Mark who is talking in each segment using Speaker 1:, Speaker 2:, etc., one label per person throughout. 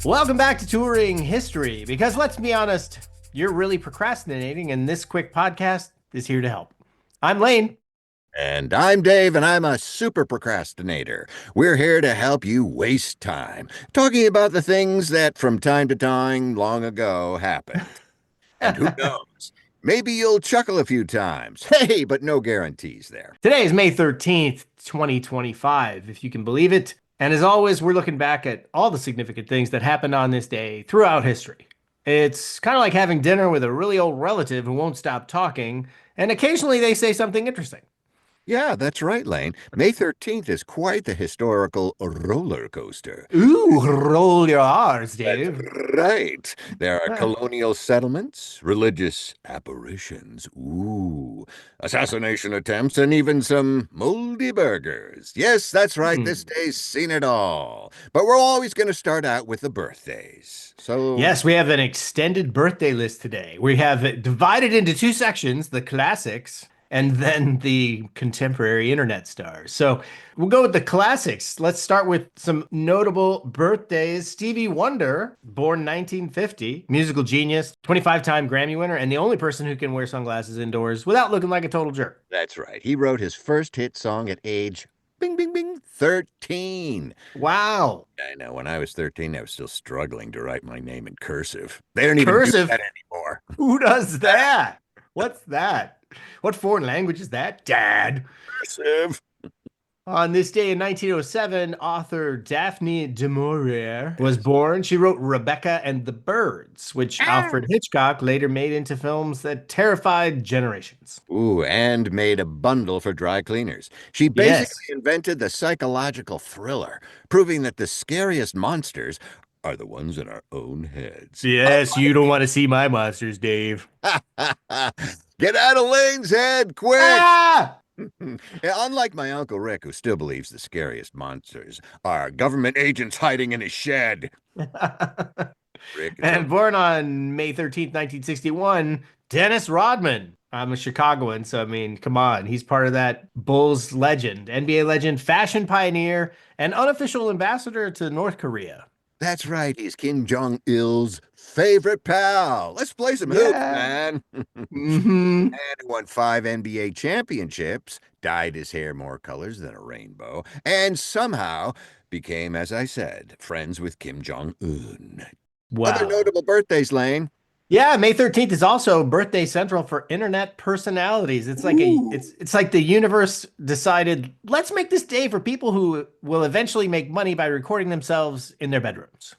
Speaker 1: Welcome back to Touring History, because let's be honest, you're really procrastinating, and this quick podcast is here to help. I'm Lane.
Speaker 2: And I'm Dave, and I'm a super procrastinator. We're here to help you waste time, talking about the things that from time to time long ago happened. And who knows? Maybe you'll chuckle a few times. Hey, but no guarantees there.
Speaker 1: Today is May 13th, 2025, if you can believe it. And as always, we're looking back at all the significant things that happened on this day throughout history. It's kind of like having dinner with a really old relative who won't stop talking, and occasionally they say something interesting.
Speaker 2: Yeah, that's right, Lane. May 13th is quite the historical roller coaster.
Speaker 1: Ooh, roll your R's,
Speaker 2: That's
Speaker 1: Dave.
Speaker 2: right. There are
Speaker 1: Ah.
Speaker 2: colonial settlements, religious apparitions, assassination attempts, and even some moldy burgers. Yes, that's right. This
Speaker 1: Hmm.
Speaker 2: day's seen it all. But we're always going to start out with the birthdays. So,
Speaker 1: Yes, we have an extended birthday list today. We have it divided into two sections, the classics and then the contemporary internet stars. So we'll go with the classics. Let's start with some notable birthdays. Stevie Wonder, born 1950, musical genius, 25-time Grammy winner, and the only person who can wear sunglasses indoors without looking like a total jerk.
Speaker 2: that's right. He wrote his first hit song at age bing, bing, bing, 13.
Speaker 1: Wow.
Speaker 2: I know. When I was 13, I was still struggling to write my name in cursive. They don't even do
Speaker 1: Cursive.
Speaker 2: that anymore.
Speaker 1: Who does that? What's that? What foreign language is that, Dad?
Speaker 2: Cursive.
Speaker 1: On this day in 1907, author Daphne du Maurier was born. She wrote Rebecca and the Birds, which Alfred Hitchcock later made into films that terrified generations.
Speaker 2: Ooh, and made a bundle for dry cleaners. She basically
Speaker 1: Yes.
Speaker 2: invented the psychological thriller, proving that the scariest monsters are the ones in our own heads.
Speaker 1: Yes, you don't want to see my monsters, Dave.
Speaker 2: Get out of Lane's head, quick!
Speaker 1: Ah!
Speaker 2: Yeah, unlike my Uncle Rick, who still believes the scariest monsters are government agents hiding in his shed. Rick, it's
Speaker 1: And
Speaker 2: okay.
Speaker 1: born on May 13th, 1961, Dennis Rodman. I'm a Chicagoan, so I mean, come on. He's part of that Bulls legend, NBA legend, fashion pioneer, and unofficial ambassador to North Korea.
Speaker 2: That's right, he's Kim Jong-il's favorite pal. Let's play some hoops,
Speaker 1: Yeah.
Speaker 2: man.
Speaker 1: Hmm.
Speaker 2: Man who won 5 NBA championships, dyed his hair more colors than a rainbow, and somehow became, as I said, friends with Kim Jong Un. Other
Speaker 1: Wow.
Speaker 2: notable birthdays, Lane.
Speaker 1: Yeah, May 13th is also birthday central for internet personalities. It's like a
Speaker 2: Ooh.
Speaker 1: it's like the universe decided, let's make this day for people who will eventually make money by recording themselves in their bedrooms.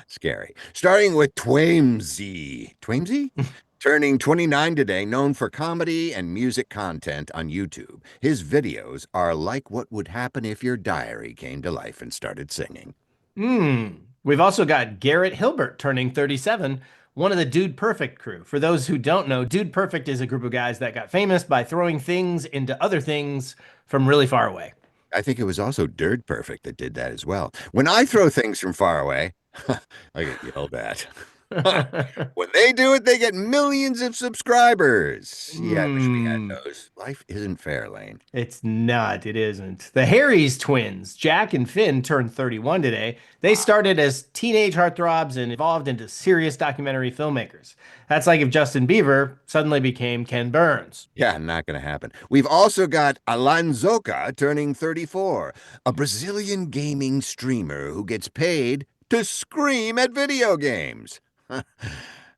Speaker 2: Scary. Starting with Twaimsy. Twaimsy? Turning 29 today, known for comedy and music content on YouTube. His videos are like what would happen if your diary came to life and started singing.
Speaker 1: Hmm. We've also got Garrett Hilbert turning 37, one of the Dude Perfect crew. For those who don't know, Dude Perfect is a group of guys that got famous by throwing things into other things from really far away.
Speaker 2: I think it was also Dirt Perfect that did that as well. When I throw things from far away, I get yelled at. When they do it, they get millions of subscribers. Yeah, I wish we had
Speaker 1: Hmm.
Speaker 2: those. Life isn't fair, Lane.
Speaker 1: It's not. It isn't. The Harry's twins, Jack and Finn, turned 31 today. They
Speaker 2: Wow.
Speaker 1: started as teenage heartthrobs and evolved into serious documentary filmmakers. That's like if Justin Bieber suddenly became Ken Burns.
Speaker 2: Yeah, not going to happen. We've also got Alanzoka turning 34, a Brazilian gaming streamer who gets paid to scream at video games.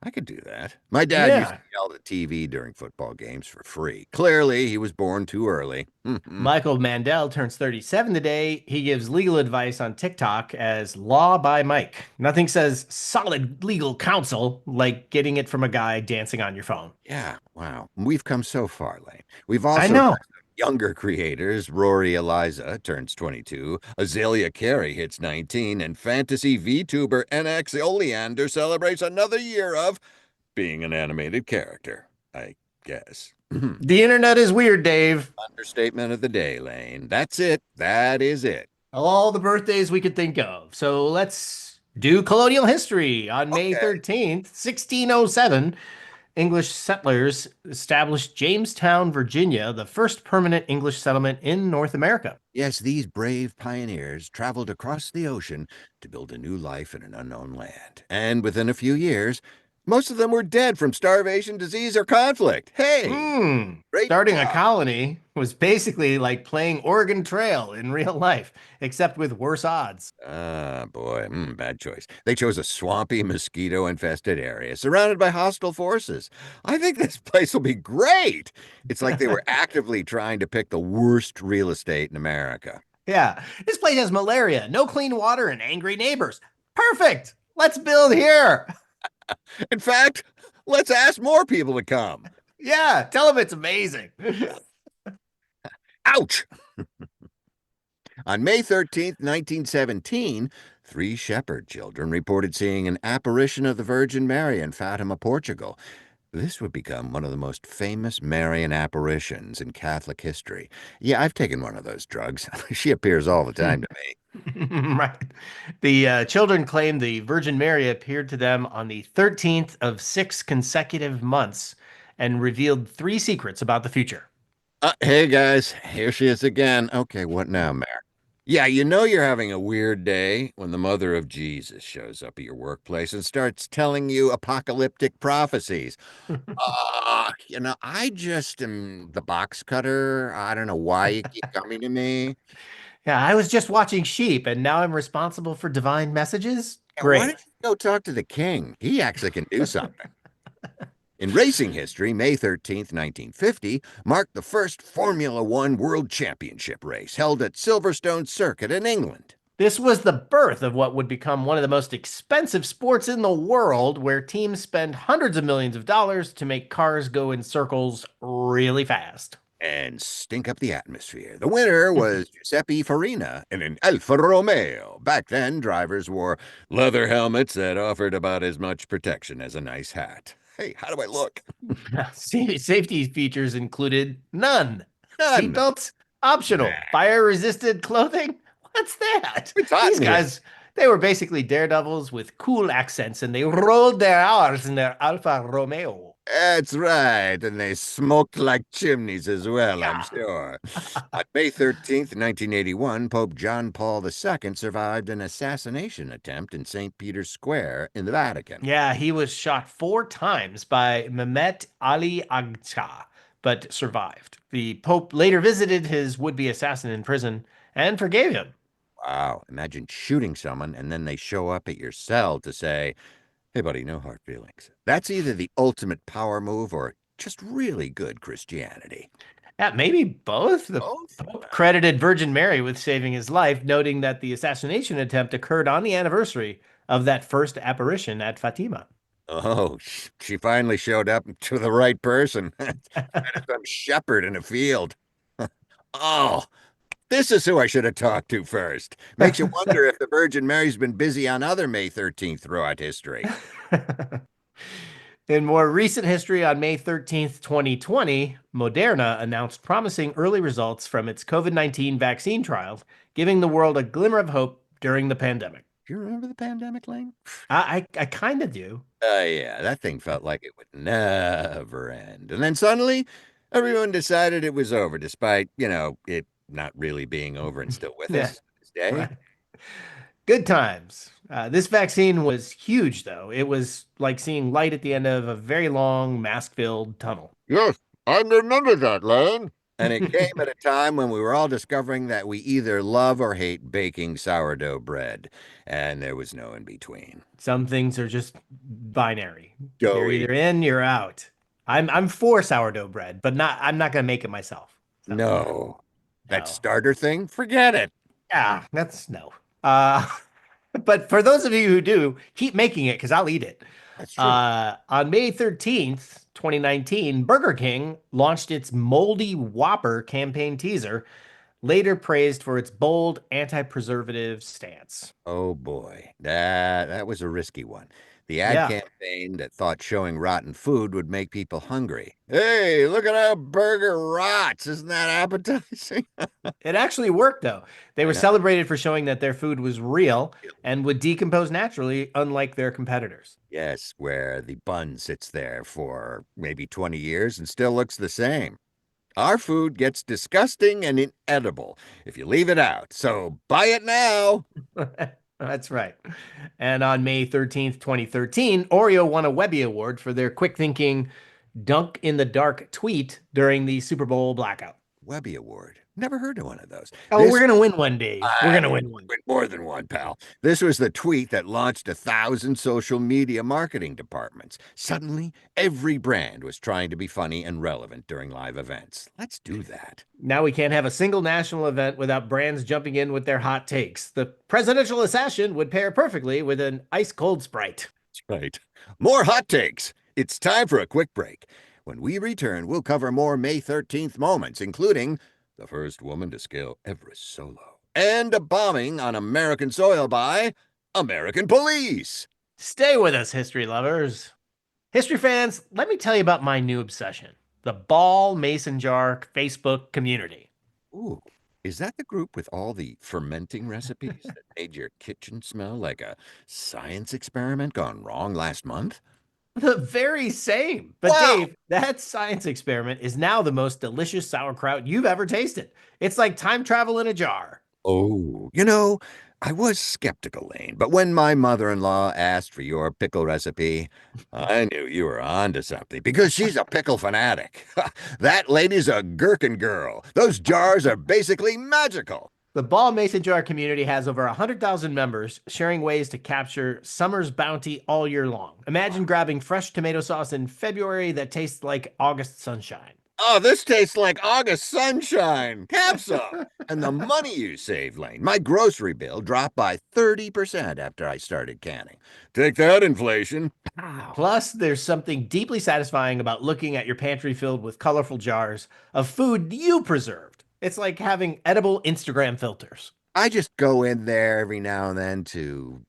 Speaker 2: I could do that. My dad used to
Speaker 1: Yeah.
Speaker 2: yell at the TV during football games for free. Clearly, he was born too early.
Speaker 1: Michael Mandel turns 37 today. He gives legal advice on TikTok as Law by Mike. Nothing says solid legal counsel like getting it from a guy dancing on your phone.
Speaker 2: Yeah, wow. We've come so far, Lane. We've
Speaker 1: I
Speaker 2: also got
Speaker 1: know.
Speaker 2: some younger creators. Rory Eliza turns 22, Azalea Carey hits 19, and fantasy VTuber NX Oleander celebrates another year of being an animated character, I guess.
Speaker 1: The internet is weird, Dave.
Speaker 2: Understatement of the day, Lane. That's it. That is it.
Speaker 1: All the birthdays we could think of. So let's do colonial history on May
Speaker 2: Okay.
Speaker 1: 13th, 1607. English settlers established Jamestown, Virginia, the first permanent English settlement in North America.
Speaker 2: Yes, these brave pioneers traveled across the ocean to build a new life in an unknown land. And within a few years, most of them were dead from starvation, disease, or conflict. Hey, great
Speaker 1: Starting a
Speaker 2: job.
Speaker 1: colony was basically like playing Oregon Trail in real life, except with worse odds.
Speaker 2: Ah, boy, bad choice. They chose a swampy, mosquito-infested area surrounded by hostile forces. I think this place will be great. It's like they were actively trying to pick the worst real estate in America.
Speaker 1: Yeah, this place has malaria, no clean water, and angry neighbors. Perfect. Let's build here.
Speaker 2: In fact, let's ask more people to come.
Speaker 1: Yeah, tell them it's amazing.
Speaker 2: Ouch! On May 13th, 1917, three shepherd children reported seeing an apparition of the Virgin Mary in Fatima, Portugal. This would become one of the most famous Marian apparitions in Catholic history. Yeah, I've taken one of those drugs. She appears all the time to me.
Speaker 1: Right. The children claim the Virgin Mary appeared to them on the 13th of 6 consecutive months and revealed three secrets about the future.
Speaker 2: Hey guys, here she is again. Okay, what now, Mary? Yeah, you know you're having a weird day when the mother of Jesus shows up at your workplace and starts telling you apocalyptic prophecies. I just am the box cutter. I don't know why you keep coming to me.
Speaker 1: Yeah, I was just watching sheep and now I'm responsible for divine messages?
Speaker 2: And why
Speaker 1: Great.
Speaker 2: don't you go talk to the king? He actually can do something. In racing history, May 13th, 1950, marked the first Formula One World Championship race held at Silverstone Circuit in England.
Speaker 1: This was the birth of what would become one of the most expensive sports in the world, where teams spend hundreds of millions of dollars to make cars go in circles really fast.
Speaker 2: And stink up the atmosphere. The winner was Giuseppe Farina in an Alfa Romeo. Back then, drivers wore leather helmets that offered about as much protection as a nice hat. Hey, how do I look?
Speaker 1: Safety features included none.
Speaker 2: None.
Speaker 1: Seatbelts, optional. Fire resistant clothing? What's that?
Speaker 2: It's hot
Speaker 1: These
Speaker 2: in here.
Speaker 1: guys, they were basically daredevils with cool accents and they rolled their R's in their Alfa Romeo.
Speaker 2: That's right, and they smoked like chimneys as well, I'm
Speaker 1: Yeah.
Speaker 2: sure. On May 13th, 1981, Pope John Paul II survived an assassination attempt in St. Peter's Square in the Vatican.
Speaker 1: Yeah, he was shot 4 times by Mehmet Ali Agca, but survived. The Pope later visited his would-be assassin in prison and forgave him.
Speaker 2: Wow, imagine shooting someone and then they show up at your cell to say, hey, buddy, no hard feelings. That's either the ultimate power move or just really good Christianity.
Speaker 1: Yeah, maybe both. The
Speaker 2: Both?
Speaker 1: Pope credited Virgin Mary with saving his life, noting that the assassination attempt occurred on the anniversary of that first apparition at Fatima.
Speaker 2: Oh, she finally showed up to the right person. Some shepherd in a field. Oh, this is who I should have talked to first. Makes you wonder if the Virgin Mary's been busy on other May 13th throughout history.
Speaker 1: In more recent history, on May 13th, 2020, Moderna announced promising early results from its COVID-19 vaccine trials, giving the world a glimmer of hope during the pandemic.
Speaker 2: Do you remember the pandemic, Lane?
Speaker 1: I kind of do.
Speaker 2: Yeah, that thing felt like it would never end. And then suddenly, everyone decided it was over, despite, it not really being over and still with
Speaker 1: Yeah,
Speaker 2: us to this day.
Speaker 1: right. Good times. This vaccine was huge, though. It was like seeing light at the end of a very long, mask-filled tunnel.
Speaker 2: Yes, I remember that, Lane. And it came at a time when we were all discovering that we either love or hate baking sourdough bread, and there was no in between.
Speaker 1: Some things are just binary. You're
Speaker 2: Doughy.
Speaker 1: either in, you're out. I'm for sourdough bread, but not I'm not gonna make it myself. So
Speaker 2: No. That
Speaker 1: no.
Speaker 2: starter thing? Forget it.
Speaker 1: Yeah, that's no. Uh, but for those of you who do, keep making it because I'll eat it.
Speaker 2: That's true.
Speaker 1: On May 13th, 2019, Burger King launched its Moldy Whopper campaign teaser, later praised for its bold anti-preservative stance.
Speaker 2: Oh boy, that was a risky one. The ad
Speaker 1: Yeah,
Speaker 2: campaign that thought showing rotten food would make people hungry. Hey, look at how burger rots. Isn't that appetizing?
Speaker 1: it actually worked though. They
Speaker 2: I
Speaker 1: were
Speaker 2: know.
Speaker 1: celebrated for showing that their food was real and would decompose naturally, unlike their competitors.
Speaker 2: Yes, where the bun sits there for maybe 20 years and still looks the same. Our food gets disgusting and inedible if you leave it out. So buy it now.
Speaker 1: That's right. And on May 13th, 2013, Oreo won a Webby Award for their quick thinking dunk in the dark tweet during the Super Bowl blackout.
Speaker 2: Webby Award. Never heard of one of those.
Speaker 1: Oh, we're
Speaker 2: This
Speaker 1: going to win one, Dave. We're going to
Speaker 2: I
Speaker 1: win one.
Speaker 2: win more than one, pal. This was the tweet that launched 1,000 social media marketing departments. Suddenly, every brand was trying to be funny and relevant during live events. Let's do that.
Speaker 1: Now we can't have a single national event without brands jumping in with their hot takes. The presidential assassin would pair perfectly with an ice cold Sprite.
Speaker 2: Right. More hot takes. It's time for a quick break. When we return, we'll cover more May 13th moments, including the first woman to scale Everest solo and a bombing on American soil by American police.
Speaker 1: Stay with us, history lovers. History fans, let me tell you about my new obsession, the Ball Mason Jar Facebook community.
Speaker 2: Ooh, is that the group with all the fermenting recipes that made your kitchen smell like a science experiment gone wrong last month?
Speaker 1: The very same. But
Speaker 2: Wow!
Speaker 1: Dave, that science experiment is now the most delicious sauerkraut you've ever tasted. It's like time travel in a jar.
Speaker 2: Oh, I was skeptical, Lane, but when my mother-in-law asked for your pickle recipe, I knew you were onto something because she's a pickle fanatic. That lady's a gherkin girl. Those jars are basically magical.
Speaker 1: The Ball Mason Jar community has over 100,000 members sharing ways to capture summer's bounty all year long. Imagine grabbing fresh tomato sauce in February that tastes like August sunshine.
Speaker 2: Oh, this tastes like August sunshine. Have some. And the money you save, Lane. My grocery bill dropped by 30% after I started canning. Take that, inflation. Pow.
Speaker 1: Plus, there's something deeply satisfying about looking at your pantry filled with colorful jars of food you preserved. It's like having edible Instagram filters.
Speaker 2: I just go in there every now and then to,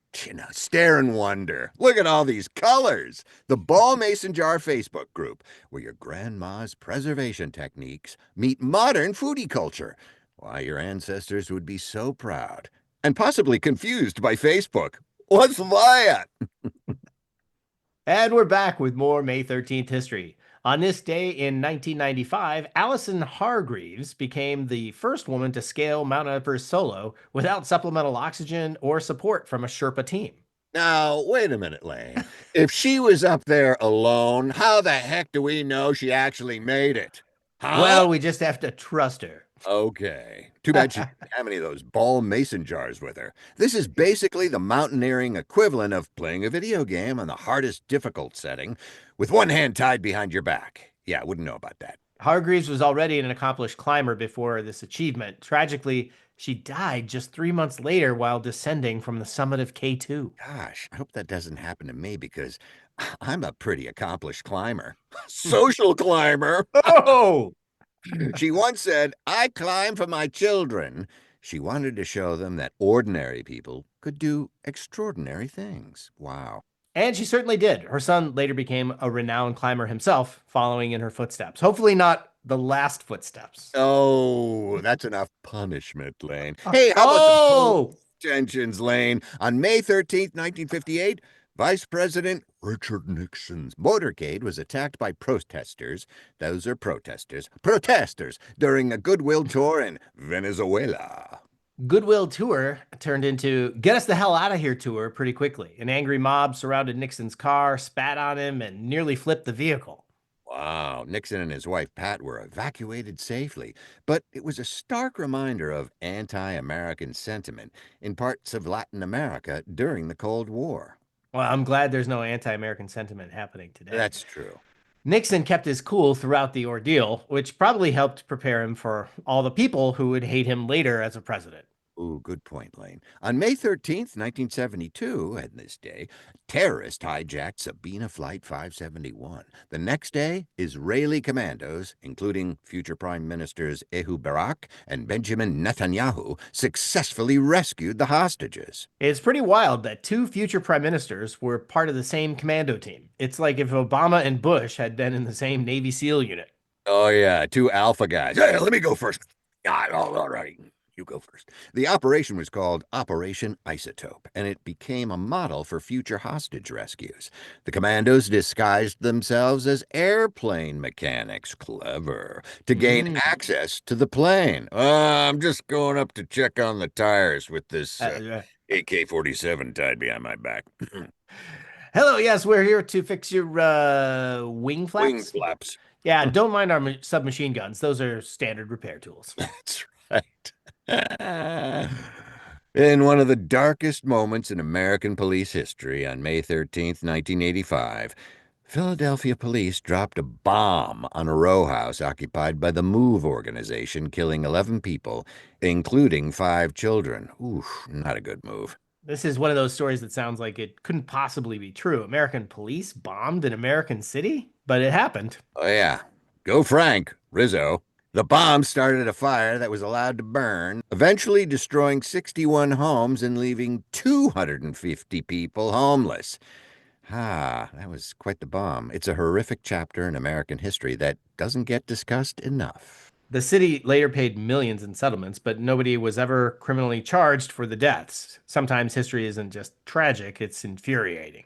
Speaker 2: stare and wonder. Look at all these colors. The Ball Mason Jar Facebook group, where your grandma's preservation techniques meet modern foodie culture. Why, your ancestors would be so proud and possibly confused by Facebook. What's that?
Speaker 1: And we're back with more May 13th history. On this day in 1995, Allison Hargreaves became the first woman to scale Mount Everest solo without supplemental oxygen or support from a Sherpa team.
Speaker 2: Now, wait a minute, Lane. If she was up there alone, how the heck do we know she actually made it? Huh?
Speaker 1: Well, we just have to trust her.
Speaker 2: Okay. Too bad she didn't have any of those ball mason jars with her. This is basically the mountaineering equivalent of playing a video game on the hardest difficult setting with one hand tied behind your back. Yeah, I wouldn't know about that.
Speaker 1: Hargreaves was already an accomplished climber before this achievement. Tragically, she died just 3 months later while descending from the summit of K2.
Speaker 2: Gosh, I hope that doesn't happen to me because I'm a pretty accomplished climber. Social climber.
Speaker 1: Oh!
Speaker 2: She once said, I climb for my children. She wanted to show them that ordinary people could do extraordinary things. Wow.
Speaker 1: And she certainly did. Her son later became a renowned climber himself, following in her footsteps. Hopefully, not the last footsteps.
Speaker 2: Oh, that's enough punishment, Lane. Hey, how about the
Speaker 1: Oh!
Speaker 2: tensions, Lane? On May 13th, 1958, Vice President Richard Nixon's motorcade was attacked by protesters. Those are protesters. Protesters during a goodwill tour in Venezuela.
Speaker 1: Goodwill Tour turned into Get Us the Hell Out of Here tour pretty quickly. An angry mob surrounded Nixon's car, spat on him, and nearly flipped the vehicle.
Speaker 2: Wow, Nixon and his wife Pat were evacuated safely, but it was a stark reminder of anti-American sentiment in parts of Latin America during the Cold War.
Speaker 1: Well, I'm glad there's no anti American sentiment happening today.
Speaker 2: That's true.
Speaker 1: Nixon kept his cool throughout the ordeal, which probably helped prepare him for all the people who would hate him later as a president.
Speaker 2: Ooh, good point, Lane. On May 13th, 1972, and this day, terrorists hijacked Sabina Flight 571. The next day, Israeli commandos, including future Prime Ministers Ehud Barak and Benjamin Netanyahu, successfully rescued the hostages.
Speaker 1: It's pretty wild that two future prime ministers were part of the same commando team. It's like if Obama and Bush had been in the same Navy SEAL unit.
Speaker 2: Oh, yeah, two alpha guys. Hey, let me go first. All right. You go first. The operation was called Operation Isotope, and it became a model for future hostage rescues. The commandos disguised themselves as airplane mechanics, clever, to gain access to the plane. I'm just going up to check on the tires with this AK-47 tied behind my back.
Speaker 1: Hello, yes, we're here to fix your wing flaps.
Speaker 2: Wing flaps.
Speaker 1: Yeah, don't mind our submachine guns. Those are standard repair tools.
Speaker 2: That's right. In one of the darkest moments in American police history, on May 13th, 1985, Philadelphia police dropped a bomb on a row house occupied by the MOVE organization, killing 11 people, including 5 children. Oof, not a good move.
Speaker 1: This is one of those stories that sounds like it couldn't possibly be true. American police bombed an American city, but it happened.
Speaker 2: Oh, yeah. Go Frank, Rizzo. The bomb started a fire that was allowed to burn, eventually destroying 61 homes and leaving 250 people homeless. That was quite the bomb. It's a horrific chapter in American history that doesn't get discussed enough.
Speaker 1: The city later paid millions in settlements, but nobody was ever criminally charged for the deaths. Sometimes history isn't just tragic, it's infuriating.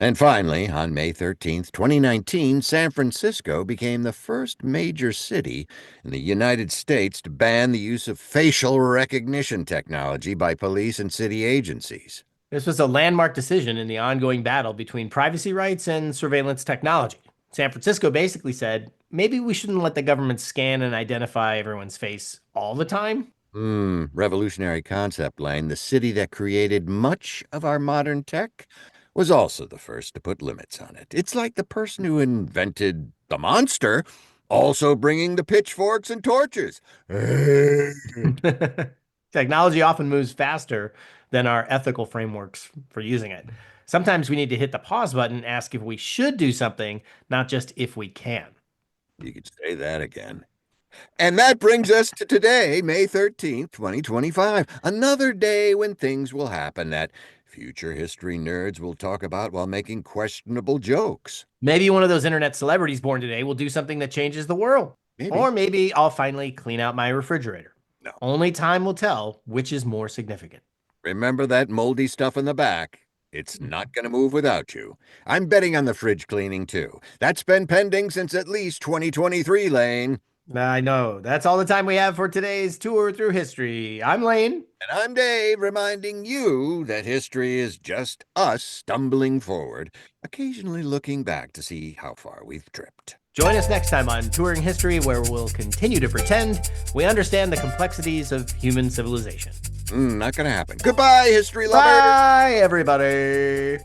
Speaker 2: And finally, on May 13th, 2019, San Francisco became the first major city in the United States to ban the use of facial recognition technology by police and city agencies.
Speaker 1: This was a landmark decision in the ongoing battle between privacy rights and surveillance technology. San Francisco basically said, maybe we shouldn't let the government scan and identify everyone's face all the time.
Speaker 2: Revolutionary concept, Lane. The city that created much of our modern tech was also the first to put limits on it. It's like the person who invented the monster also bringing the pitchforks and torches.
Speaker 1: Technology often moves faster than our ethical frameworks for using it. Sometimes we need to hit the pause button and ask if we should do something, not just if we can.
Speaker 2: You could say that again. And that brings us to today, May 13th, 2025. Another day when things will happen that future history nerds will talk about while making questionable jokes.
Speaker 1: Maybe one of those internet celebrities born today will do something that changes the world.
Speaker 2: Maybe.
Speaker 1: Or maybe I'll finally clean out my refrigerator.
Speaker 2: No.
Speaker 1: Only time will tell which is more significant.
Speaker 2: Remember that moldy stuff in the back? It's not going to move without you. I'm betting on the fridge cleaning, too. That's been pending since at least 2023, Lane.
Speaker 1: I know. That's all the time we have for today's tour through history. I'm Lane.
Speaker 2: And I'm Dave, reminding you that history is just us stumbling forward, occasionally looking back to see how far we've tripped.
Speaker 1: Join us next time on Touring History, where we'll continue to pretend we understand the complexities of human civilization.
Speaker 2: Not going to happen. Goodbye, history lovers.
Speaker 1: Bye, everybody.